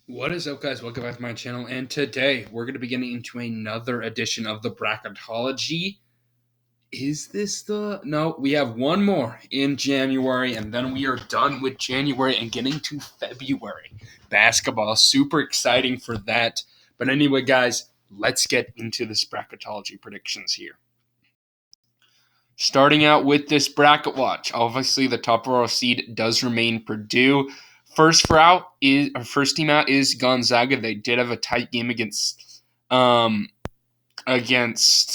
What is up, guys? Welcome back to my channel, and today we're going to be getting into another edition of the Bracketology. Is this the... No, we have one more in January, and then we are done with January and getting to February. Basketball, super exciting for that. But anyway, guys, let's get into this Bracketology predictions here. Starting out with this bracket watch, obviously the top overall seed does remain Purdue. First team out is Gonzaga. They did have a tight game against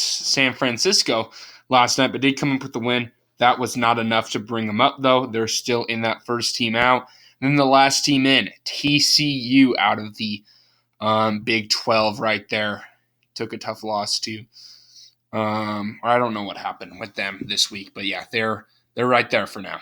San Francisco last night, but did come up with the win. That was not enough to bring them up, though. They're still in that first team out. And then the last team in, TCU, out of the Big 12 right there. Took a tough loss to I don't know what happened with them this week, but yeah, they're right there for now.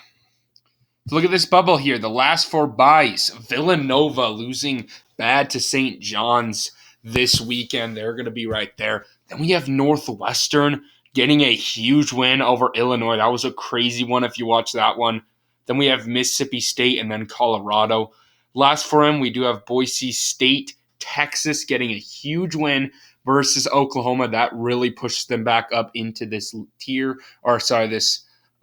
Look at this bubble here. The last four byes. Villanova losing bad to St. John's this weekend. They're going to be right there. Then we have Northwestern getting a huge win over Illinois. That was a crazy one if you watch that one. Then we have Mississippi State and then Colorado. Last for him, we do have Boise State, Texas getting a huge win versus Oklahoma. That really pushed them back up into this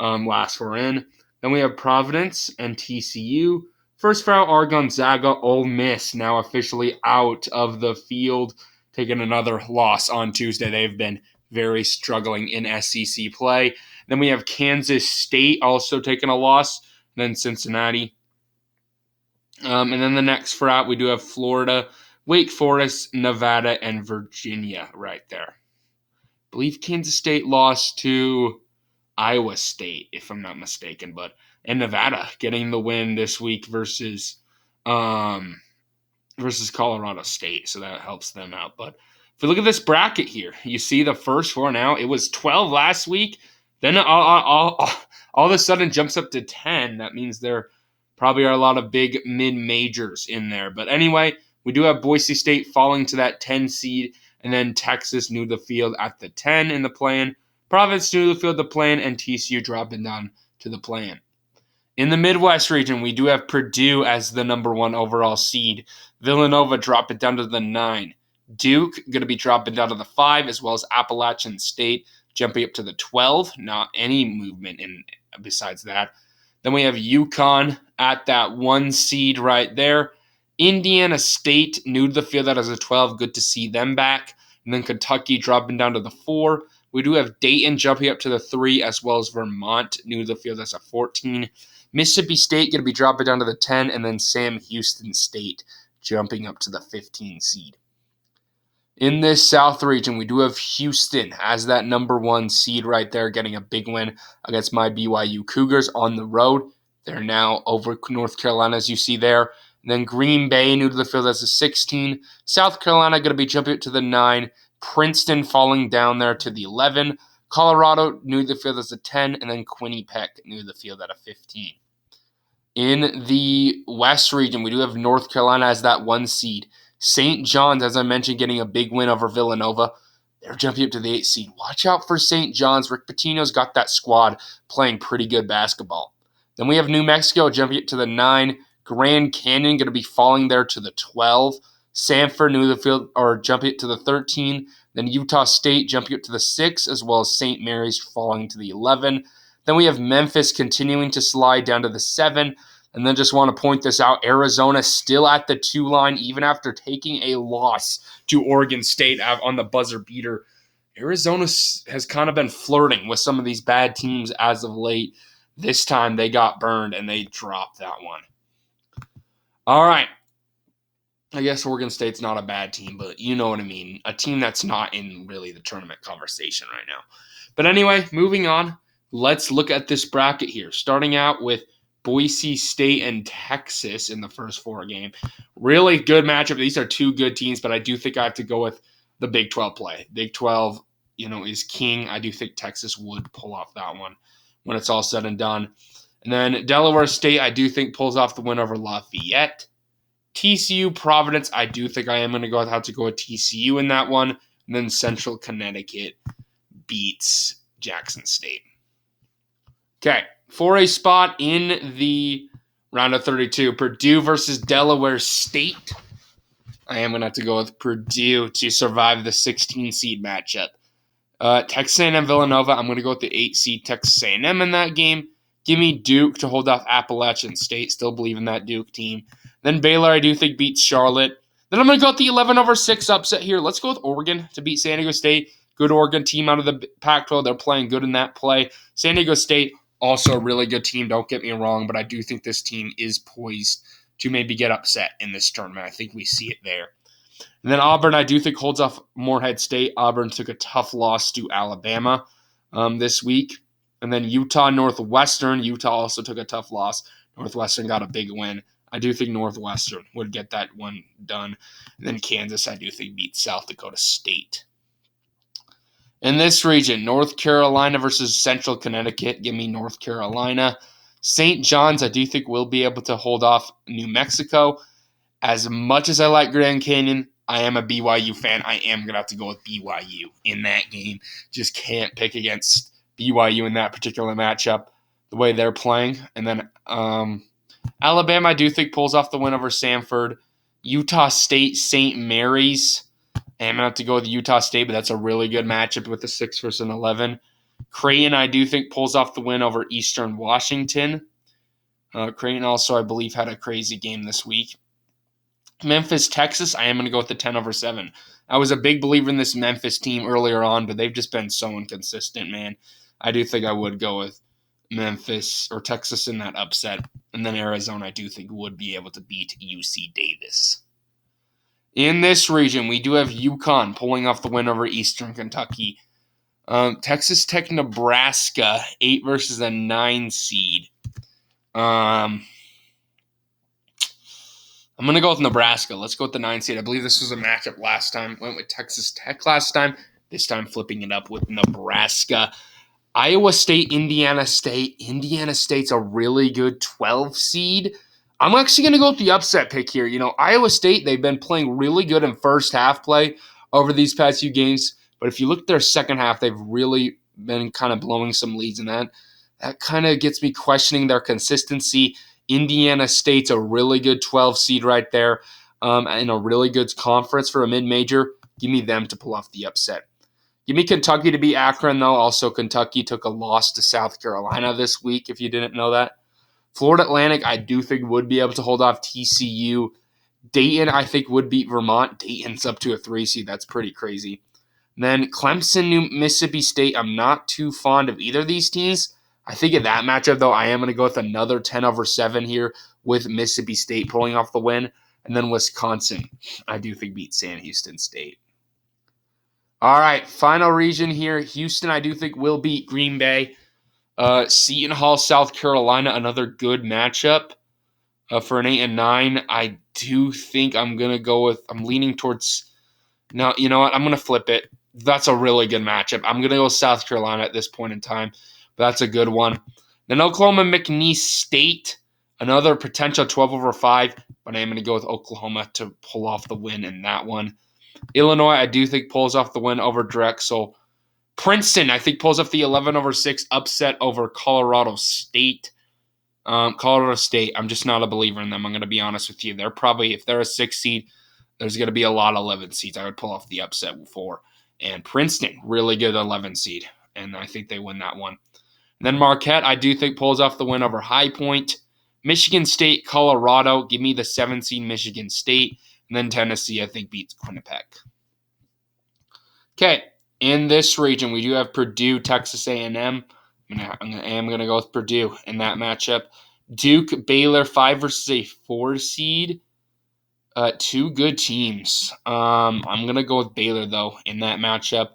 last four in. Then we have Providence and TCU. First for out are Gonzaga. Ole Miss now officially out of the field, taking another loss on Tuesday. They've been very struggling in SEC play. Then we have Kansas State also taking a loss. Then Cincinnati. And then the next for out, we do have Florida, Wake Forest, Nevada, and Virginia right there. I believe Kansas State lost to Iowa State, if I'm not mistaken, and Nevada getting the win this week versus Colorado State, so that helps them out. But if we look at this bracket here, you see the first four now. It was 12 last week, then all of a sudden jumps up to 10. That means there probably are a lot of big mid-majors in there. But anyway, we do have Boise State falling to that 10 seed, and then Texas new to the field at the 10 in the play-in. Providence new to the field the play-in, and TCU dropping down to the play-in. In the Midwest region, we do have Purdue as the number one overall seed. Villanova dropping down to the 9. Duke going to be dropping down to the 5, as well as Appalachian State jumping up to the 12. Not any movement in besides that. Then we have UConn at that 1 seed right there. Indiana State new to the field that as a 12. Good to see them back. And then Kentucky dropping down to the 4. We do have Dayton jumping up to the 3, as well as Vermont new to the field as a 14. Mississippi State going to be dropping down to the 10, and then Sam Houston State jumping up to the 15 seed. In this South region, we do have Houston as that number 1 seed right there, getting a big win against my BYU Cougars on the road. They're now over North Carolina, as you see there. And then Green Bay new to the field as a 16. South Carolina going to be jumping up to the 9. Princeton falling down there to the 11. Colorado new to the field as a 10. And then Quinnipiac new to the field at a 15. In the West region, we do have North Carolina as that 1 seed. St. John's, as I mentioned, getting a big win over Villanova. They're jumping up to the 8 seed. Watch out for St. John's. Rick Pitino's got that squad playing pretty good basketball. Then we have New Mexico jumping up to the 9. Grand Canyon going to be falling there to the 12. Sanford new to the field or jumping up to the 13. Then Utah State jumping up to the 6, as well as St. Mary's falling to the 11. Then we have Memphis continuing to slide down to the 7. And then just want to point this out, Arizona still at the 2 line, even after taking a loss to Oregon State on the buzzer beater. Arizona has kind of been flirting with some of these bad teams as of late. This time they got burned and they dropped that one. All right. I guess Oregon State's not a bad team, but you know what I mean. A team that's not in really the tournament conversation right now. But anyway, moving on. Let's look at this bracket here. Starting out with Boise State and Texas in the first 4 game. Really good matchup. These are 2 good teams, but I do think I have to go with the Big 12 play. Big 12, is king. I do think Texas would pull off that one when it's all said and done. And then Delaware State, I do think pulls off the win over Lafayette. TCU, Providence, I do think I am going to have to go with TCU in that one. And then Central Connecticut beats Jackson State. Okay, for a spot in the round of 32, Purdue versus Delaware State. I am going to have to go with Purdue to survive the 16 seed matchup. Texas A&M Villanova, I'm going to go with the 8 seed Texas A&M in that game. Give me Duke to hold off Appalachian State. Still believe in that Duke team. Then Baylor, I do think, beats Charlotte. Then I'm going to go with the 11/6 upset here. Let's go with Oregon to beat San Diego State. Good Oregon team out of the Pac-12. They're playing good in that play. San Diego State, also a really good team. Don't get me wrong, but I do think this team is poised to maybe get upset in this tournament. I think we see it there. And then Auburn, I do think, holds off Morehead State. Auburn took a tough loss to Alabama this week. And then Utah Northwestern. Utah also took a tough loss. Northwestern got a big win. I do think Northwestern would get that one done. And then Kansas, I do think, beats South Dakota State. In this region, North Carolina versus Central Connecticut. Give me North Carolina. St. John's, I do think, will be able to hold off New Mexico. As much as I like Grand Canyon, I am a BYU fan. I am going to have to go with BYU in that game. Just can't pick against BYU in that particular matchup, the way they're playing. And then Alabama, I do think, pulls off the win over Samford. Utah State, St. Mary's. I'm going to have to go with Utah State, but that's a really good matchup with the 6 versus an 11. Creighton, I do think, pulls off the win over Eastern Washington. Creighton also, I believe, had a crazy game this week. Memphis, Texas, I am going to go with the 10/7. I was a big believer in this Memphis team earlier on, but they've just been so inconsistent, man. I do think I would go with Memphis or Texas in that upset. And then Arizona, I do think, would be able to beat UC Davis. In this region, we do have UConn pulling off the win over Eastern Kentucky. Texas Tech, Nebraska, 8 versus a 9 seed. I'm going to go with Nebraska. Let's go with the 9 seed. I believe this was a matchup last time. Went with Texas Tech last time. This time flipping it up with Nebraska. Iowa State, Indiana State. Indiana State's a really good 12 seed. I'm actually going to go with the upset pick here. You know, Iowa State, they've been playing really good in first half play over these past few games. But if you look at their second half, they've really been kind of blowing some leads in that. That kind of gets me questioning their consistency. Indiana State's a really good 12 seed right there in a really good conference for a mid-major. Give me them to pull off the upset. Give me Kentucky to beat Akron, though. Also, Kentucky took a loss to South Carolina this week, if you didn't know that. Florida Atlantic, I do think, would be able to hold off TCU. Dayton, I think, would beat Vermont. Dayton's up to a 3 seed. That's pretty crazy. And then Clemson, Mississippi State, I'm not too fond of either of these teams. I think in that matchup, though, I am going to go with another 10/7 here with Mississippi State pulling off the win. And then Wisconsin, I do think, beats San Houston State. All right, final region here. Houston, I do think, will beat Green Bay. Seton Hall, South Carolina, another good matchup for an 8 and 9. I do think I'm going to go with – I'm leaning towards – no, you know what? I'm going to flip it. That's a really good matchup. I'm going to go South Carolina at this point in time. But that's a good one. Then Oklahoma, McNeese State, another potential 12/5, but I am going to go with Oklahoma to pull off the win in that one. Illinois, I do think, pulls off the win over Drexel. Princeton, I think, pulls off the 11/6 upset over Colorado State. Colorado State, I'm just not a believer in them. I'm going to be honest with you. They're probably, if they're a 6 seed, there's going to be a lot of 11 seeds. I would pull off the upset for. And Princeton, really good 11 seed. And I think they win that one. And then Marquette, I do think, pulls off the win over High Point. Michigan State, Colorado, give me the 7 seed Michigan State. And then Tennessee, I think, beats Quinnipiac. Okay, in this region, we do have Purdue, Texas A&M. I am going to go with Purdue in that matchup. Duke, Baylor, 5 versus a 4 seed. 2 good teams. I'm going to go with Baylor, though, in that matchup.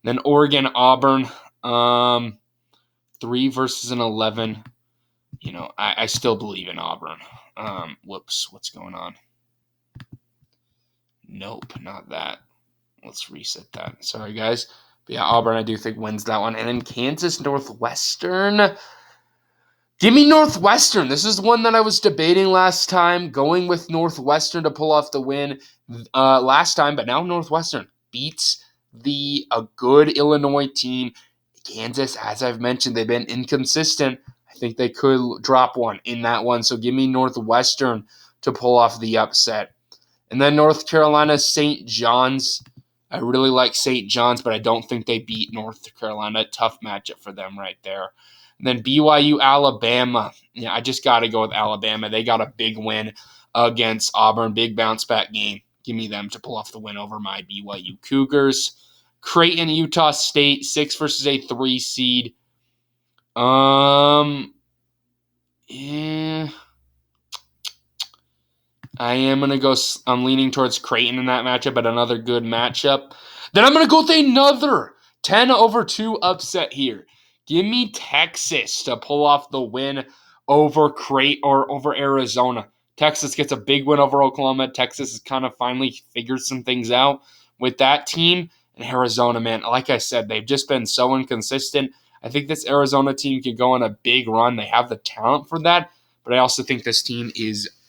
Then Oregon, Auburn, 3 versus an 11. You know, I still believe in Auburn. Whoops, what's going on? Nope, not that. Let's reset that. Sorry, guys. But yeah, Auburn, I do think, wins that one. And then Kansas, Northwestern. Give me Northwestern. This is one that I was debating last time, going with Northwestern to pull off the win last time. But now Northwestern beats a good Illinois team. Kansas, as I've mentioned, they've been inconsistent. I think they could drop one in that one. So give me Northwestern to pull off the upset. And then North Carolina, St. John's. I really like St. John's, but I don't think they beat North Carolina. Tough matchup for them right there. And then BYU, Alabama. Yeah, I just got to go with Alabama. They got a big win against Auburn. Big bounce back game. Give me them to pull off the win over my BYU Cougars. Creighton, Utah State, 6 versus a 3 seed. Yeah. I'm leaning towards Creighton in that matchup, but another good matchup. Then I'm going to go with another 10-2 upset here. Give me Texas to pull off the win over over Arizona. Texas gets a big win over Oklahoma. Texas has kind of finally figured some things out with that team. And Arizona, man, like I said, they've just been so inconsistent. I think this Arizona team could go on a big run. They have the talent for that, but I also think this team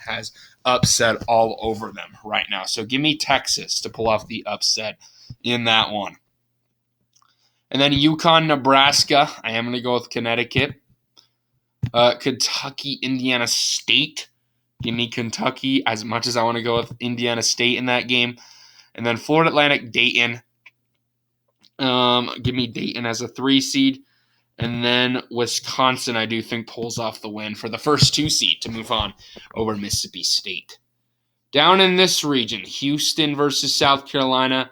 has upset all over them right now. So give me Texas to pull off the upset in that one. And then UConn, Nebraska. I am going to go with Connecticut. Kentucky, Indiana State. Give me Kentucky as much as I want to go with Indiana State in that game. And then Florida Atlantic, Dayton. Give me Dayton as a 3 seed. And then Wisconsin, I do think, pulls off the win for the first 2 seed to move on over Mississippi State. Down in this region, Houston versus South Carolina.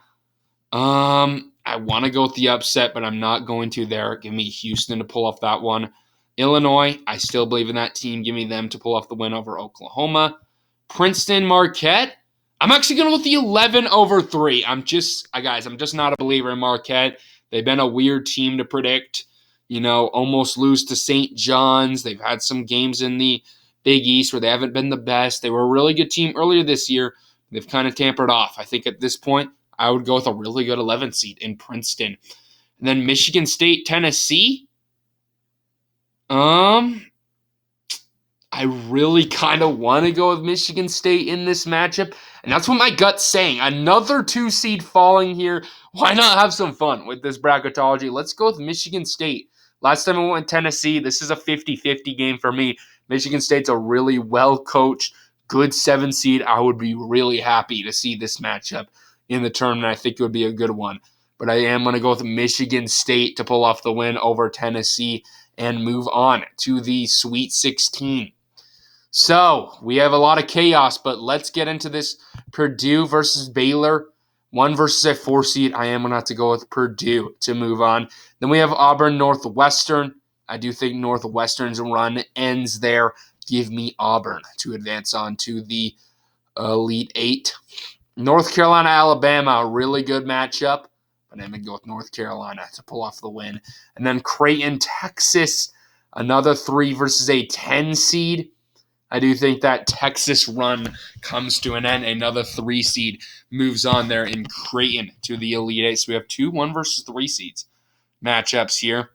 I want to go with the upset, but I'm not going to there. Give me Houston to pull off that one. Illinois, I still believe in that team. Give me them to pull off the win over Oklahoma. Princeton, Marquette. I'm actually going to go with the 11-3. I'm just not a believer in Marquette. They've been a weird team to predict. Almost lose to St. John's. They've had some games in the Big East where they haven't been the best. They were a really good team earlier this year. They've kind of tampered off. I think at this point, I would go with a really good 11 seed in Princeton. And then Michigan State, Tennessee. I really kind of want to go with Michigan State in this matchup, and that's what my gut's saying. Another 2 seed falling here. Why not have some fun with this bracketology? Let's go with Michigan State. Last time I went with Tennessee, this is a 50-50 game for me. Michigan State's a really well-coached, good 7 seed. I would be really happy to see this matchup in the tournament. I think it would be a good one. But I am going to go with Michigan State to pull off the win over Tennessee and move on to the Sweet 16. So we have a lot of chaos, but let's get into this Purdue versus Baylor. 1 versus a 4 seed. I am going to have to go with Purdue to move on. Then we have Auburn, Northwestern. I do think Northwestern's run ends there. Give me Auburn to advance on to the Elite 8. North Carolina, Alabama, a really good matchup. But I'm going to go with North Carolina to pull off the win. And then Creighton, Texas, another 3 versus a 10 seed. I do think that Texas run comes to an end. Another 3 seed moves on there in Creighton to the Elite 8. So we have 2 1 versus 3 seeds matchups here.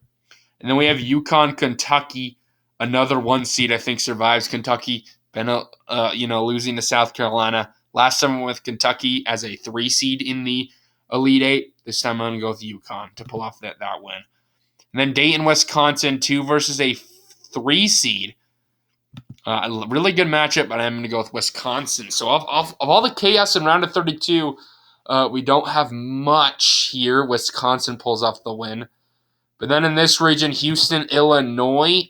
And then we have UConn, Kentucky. Another 1 seed, I think, survives. Kentucky been losing to South Carolina. Last time I went with Kentucky as a 3 seed in the Elite 8. This time I'm going to go with UConn to pull off that win. And then Dayton, Wisconsin, 2 versus a 3 seed. A really good matchup, but I'm going to go with Wisconsin. So of all the chaos in round of 32, we don't have much here. Wisconsin pulls off the win. But then in this region, Houston, Illinois,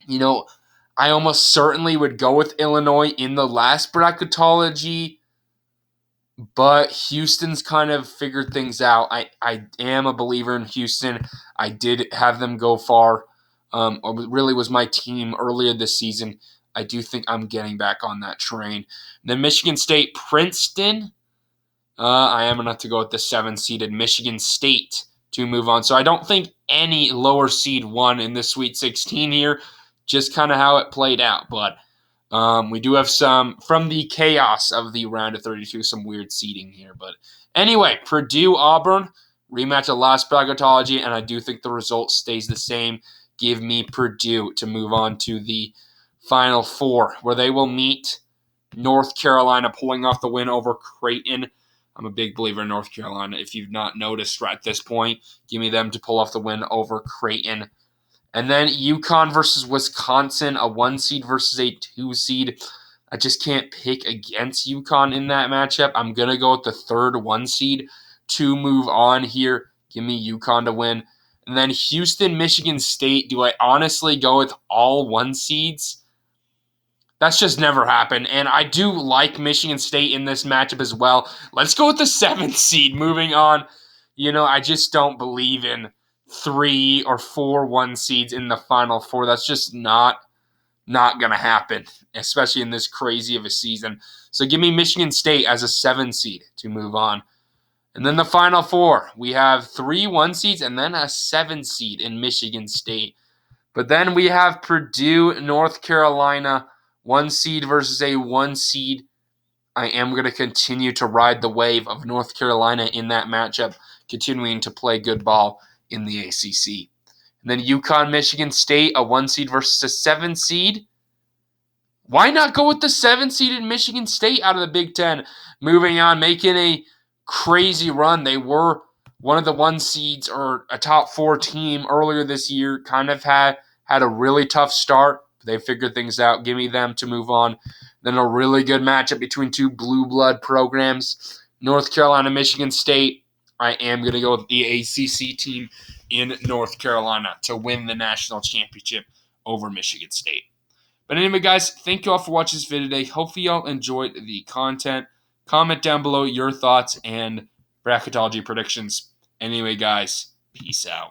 I almost certainly would go with Illinois in the last bracketology, but Houston's kind of figured things out. I am a believer in Houston. I did have them go far. Really was my team earlier this season. I do think I'm getting back on that train. Then Michigan State, Princeton. I am going to have to go with the 7-seeded Michigan State to move on. So I don't think any lower seed won in the Sweet 16 here. Just kind of how it played out. But we do have some, from the chaos of the round of 32, some weird seeding here. But anyway, Purdue, Auburn, rematch of last bracketology, and I do think the result stays the same. Give me Purdue to move on to the Final Four, where they will meet North Carolina, pulling off the win over Creighton. I'm a big believer in North Carolina. If you've not noticed right at this point, give me them to pull off the win over Creighton. And then UConn versus Wisconsin, a 1 seed versus a 2 seed. I just can't pick against UConn in that matchup. I'm going to go with the third 1 seed to move on here. Give me UConn to win. And then Houston, Michigan State. Do I honestly go with all 1 seeds? That's just never happened. And I do like Michigan State in this matchup as well. Let's go with the 7th seed. Moving on. I just don't believe in 3 or 4 1 seeds in the Final Four. That's just not going to happen, especially in this crazy of a season. So give me Michigan State as a 7 seed to move on. And then the Final Four, we have 3 1 seeds and then a 7 seed in Michigan State. But then we have Purdue, North Carolina, 1 seed versus a 1 seed. I am going to continue to ride the wave of North Carolina in that matchup, continuing to play good ball in the ACC. And then UConn, Michigan State, a 1 seed versus a 7 seed. Why not go with the 7 seed in Michigan State out of the Big Ten? Moving on, making a crazy run. They were one of the 1 seeds or a top 4 team earlier this year. Kind of had a really tough start. They figured things out. Give me them to move on. Then a really good matchup between 2 blue blood programs. North Carolina, Michigan State. I am going to go with the ACC team in North Carolina to win the national championship over Michigan State. But anyway, guys, thank you all for watching this video today. Hopefully y'all enjoyed the content. Comment down below your thoughts and bracketology predictions. Anyway, guys, peace out.